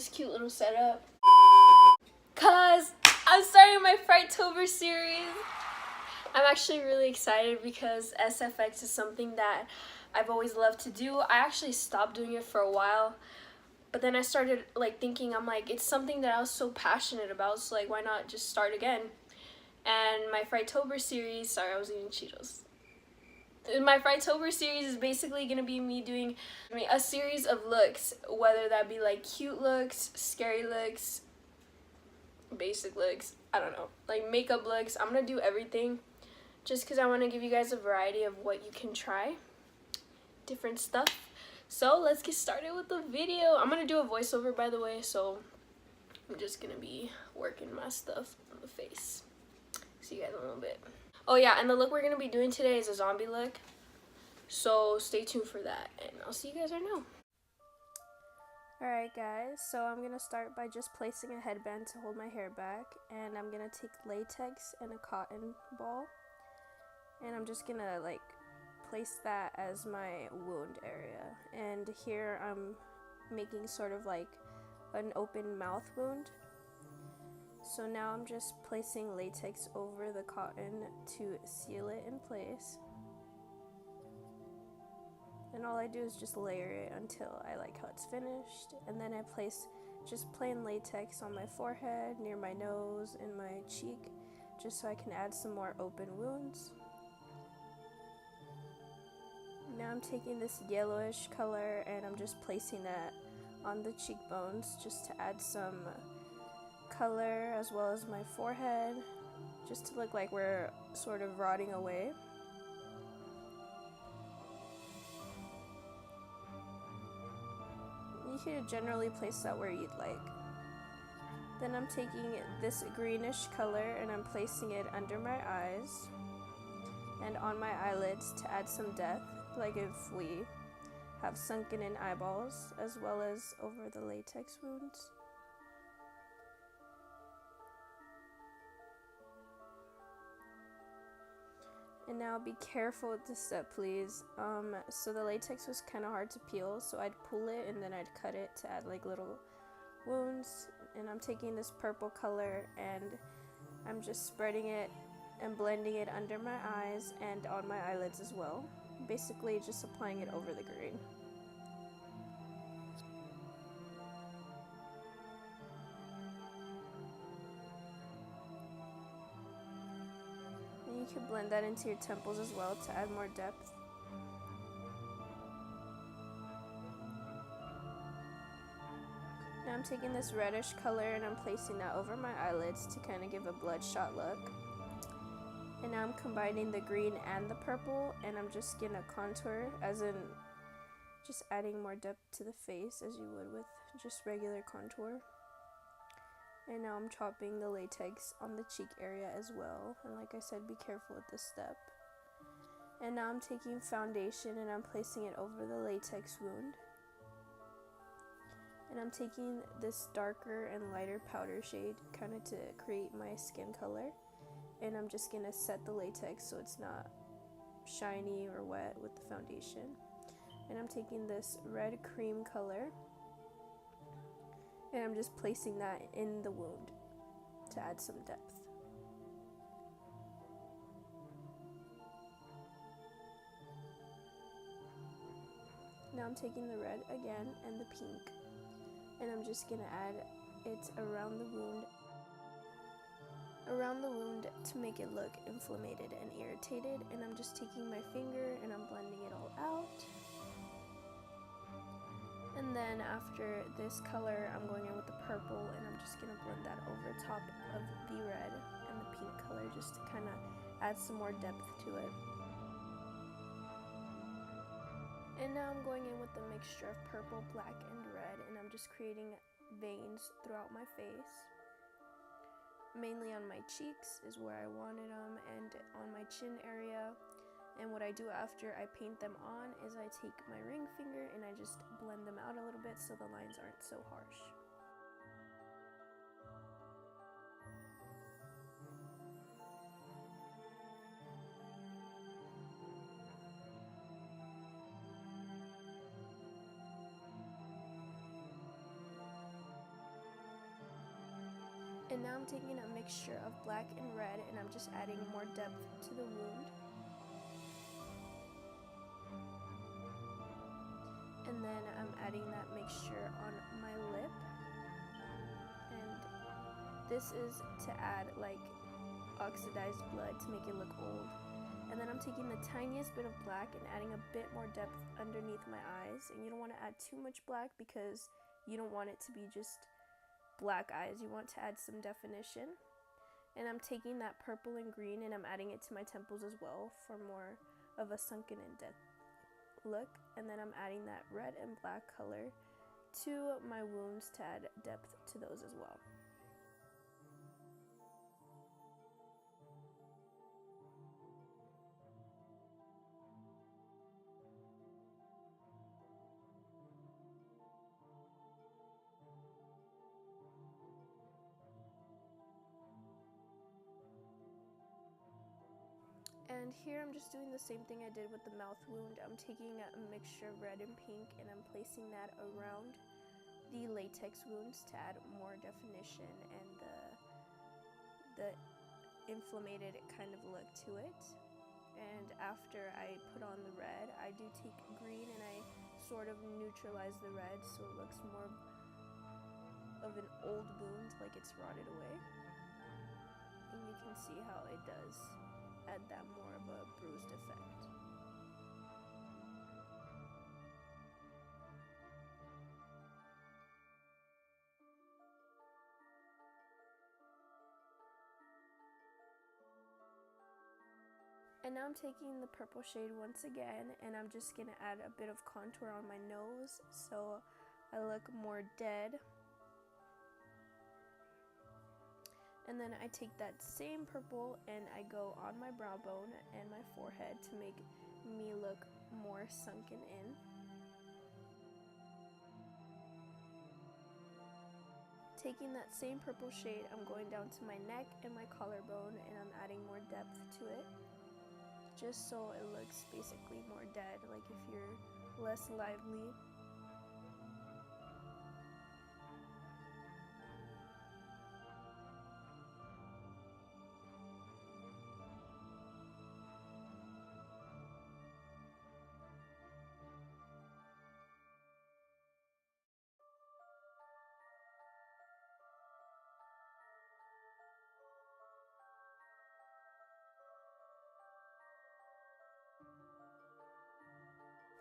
this cute little setup. Cause I'm starting my FRIGHTOBER series. I'm actually really excited because SFX is something that I've always loved to do. I actually stopped doing it for a while, but then I started like thinking, I'm like, it's something that I was so passionate about, so like why not just start again? And my FRIGHTOBER series, sorry, I was eating Cheetos. My FRIGHTOBER series is basically gonna be me doing a series of looks, whether that be like cute looks, scary looks, basic looks, I don't know, like makeup looks. I'm gonna do everything just because I want to give you guys a variety of what you can try, different stuff. So let's get started with the video. I'm gonna do a voiceover, by the way, so I'm just gonna be working my stuff on the face. See you guys in a little bit. Oh yeah, and the look we're gonna be doing today is a zombie look, so stay tuned for that, and I'll see you guys right now. Alright guys, so I'm gonna start by just placing a headband to hold my hair back, and I'm gonna take latex and a cotton ball, and I'm just gonna like place that as my wound area. And here I'm making sort of like an open mouth wound. So now I'm just placing latex over the cotton to seal it in place. And all I do is just layer it until I like how it's finished. And then I place just plain latex on my forehead, near my nose, and my cheek, just so I can add some more open wounds. Now I'm taking this yellowish color and I'm just placing that on the cheekbones just to add some color, as well as my forehead, just to look like we're sort of rotting away. You could generally place that where you'd like. Then I'm taking this greenish color and I'm placing it under my eyes and on my eyelids to add some depth, like if we have sunken in eyeballs, as well as over the latex wounds. And now be careful with this step, please. So the latex was kind of hard to peel, so I'd pull it and then I'd cut it to add like little wounds. And I'm taking this purple color and I'm just spreading it and blending it under my eyes and on my eyelids as well. Basically just applying it over the green. And you can blend that into your temples as well to add more depth. Now I'm taking this reddish color and I'm placing that over my eyelids to kind of give a bloodshot look. And now I'm combining the green and the purple, and I'm just gonna contour, as in just adding more depth to the face as you would with just regular contour. And now I'm chopping the latex on the cheek area as well, and like I said, be careful with this step. And now I'm taking foundation and I'm placing it over the latex wound. And I'm taking this darker and lighter powder shade kind of to create my skin color. And I'm just going to set the latex so it's not shiny or wet with the foundation. And I'm taking this red cream color and I'm just placing that in the wound to add some depth. Now I'm taking the red again and the pink, and I'm just going to add it around the wound to make it look inflamed and irritated. And I'm just taking my finger and I'm blending it all out. And then after this color, I'm going in with the purple and I'm just going to blend that over top of the red and the pink color just to kind of add some more depth to it. And now I'm going in with a mixture of purple, black, and red, and I'm just creating veins throughout my face. Mainly on my cheeks is where I wanted them, and on my chin area. And what I do after I paint them on is I take my ring finger and I just blend them out a little bit so the lines aren't so harsh. And now I'm taking a mixture of black and red and I'm just adding more depth to the wound. And then I'm adding that mixture on my lip. And this is to add like oxidized blood to make it look old. And then I'm taking the tiniest bit of black and adding a bit more depth underneath my eyes. And you don't want to add too much black because you don't want it to be just black eyes. You want to add some definition. And I'm taking that purple and green and I'm adding it to my temples as well for more of a sunken in depth look. And then I'm adding that red and black color to my wounds to add depth to those as well. And here I'm just doing the same thing I did with the mouth wound. I'm taking a mixture of red and pink and I'm placing that around the latex wounds to add more definition and the inflamed kind of look to it. And after I put on the red, I do take green and I sort of neutralize the red so it looks more of an old wound, like it's rotted away. And you can see how it does add that more of a bruised effect. And now I'm taking the purple shade once again and I'm just gonna add a bit of contour on my nose so I look more dead. And then I take that same purple and I go on my brow bone and my forehead to make me look more sunken in. Taking that same purple shade, I'm going down to my neck and my collarbone and I'm adding more depth to it. Just so it looks basically more dead, like if you're less lively.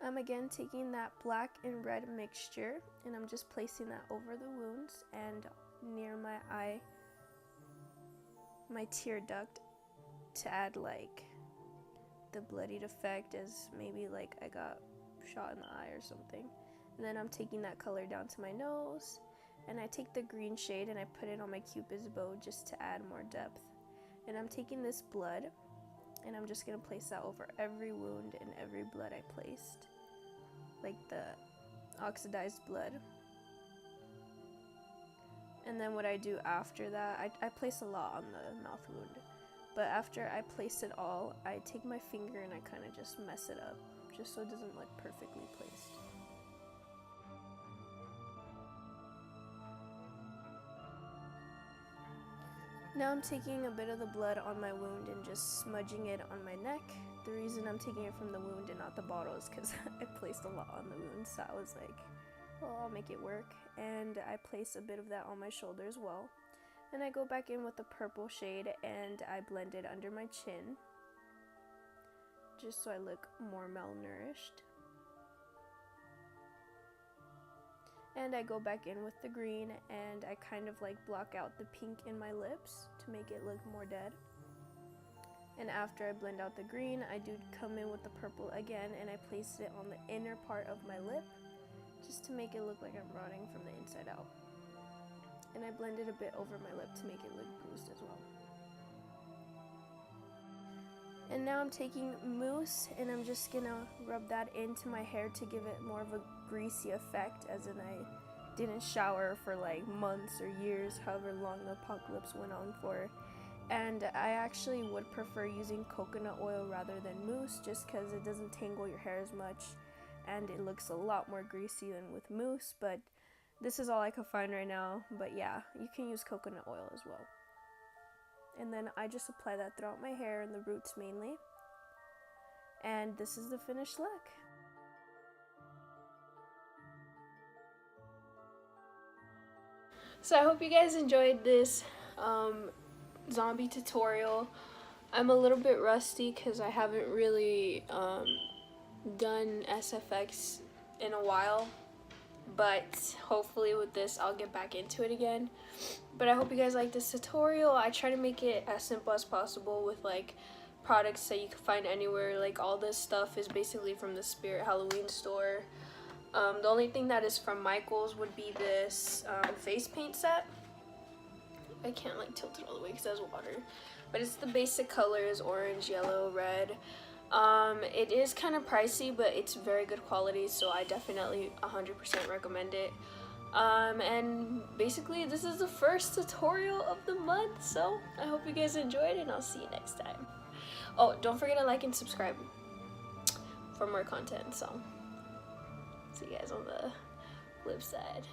I'm again taking that black and red mixture and I'm just placing that over the wounds and near my eye, my tear duct, to add like the bloodied effect as maybe like I got shot in the eye or something. And then I'm taking that color down to my nose and I take the green shade and I put it on my cupid's bow just to add more depth. And I'm taking this blood and I'm just gonna place that over every wound and every blood I placed, like the oxidized blood. And then what I do after that, I place a lot on the mouth wound, but after I place it all, I take my finger and I kind of just mess it up, just so it doesn't look perfectly placed. Now I'm taking a bit of the blood on my wound and just smudging it on my neck. The reason I'm taking it from the wound and not the bottle is because I placed a lot on the wound, so I was like, well, I'll make it work. And I place a bit of that on my shoulder as well. And I go back in with the purple shade and I blend it under my chin, just so I look more malnourished. And I go back in with the green and I kind of like block out the pink in my lips to make it look more dead. And after I blend out the green, I do come in with the purple again and I place it on the inner part of my lip just to make it look like I'm rotting from the inside out. And I blend it a bit over my lip to make it look bruised as well. And now I'm taking mousse and I'm just gonna rub that into my hair to give it more of a greasy effect, as in I didn't shower for like months or years, however long the apocalypse went on for. And I actually would prefer using coconut oil rather than mousse just because it doesn't tangle your hair as much and it looks a lot more greasy than with mousse, but This is all I could find right now, but yeah, you can use coconut oil as well. And then I just apply that throughout my hair and the roots mainly. And this is the finished look. So I hope you guys enjoyed this zombie tutorial. I'm a little bit rusty because I haven't really done SFX in a while, but hopefully with this I'll get back into it again. But I hope you guys like this tutorial. I try to make it as simple as possible with like products that you can find anywhere. Like all this stuff is basically from the Spirit Halloween store. The only thing that is from Michael's would be this face paint set. I can't like tilt it all the way because it has water, but it's the basic colors: orange, yellow, red. It is kind of pricey, but it's very good quality, so I definitely 100% recommend it. And basically this is the first tutorial of the month, so I hope you guys enjoyed, and I'll see you next time. Oh, don't forget to like and subscribe for more content. So see you guys on the flip side.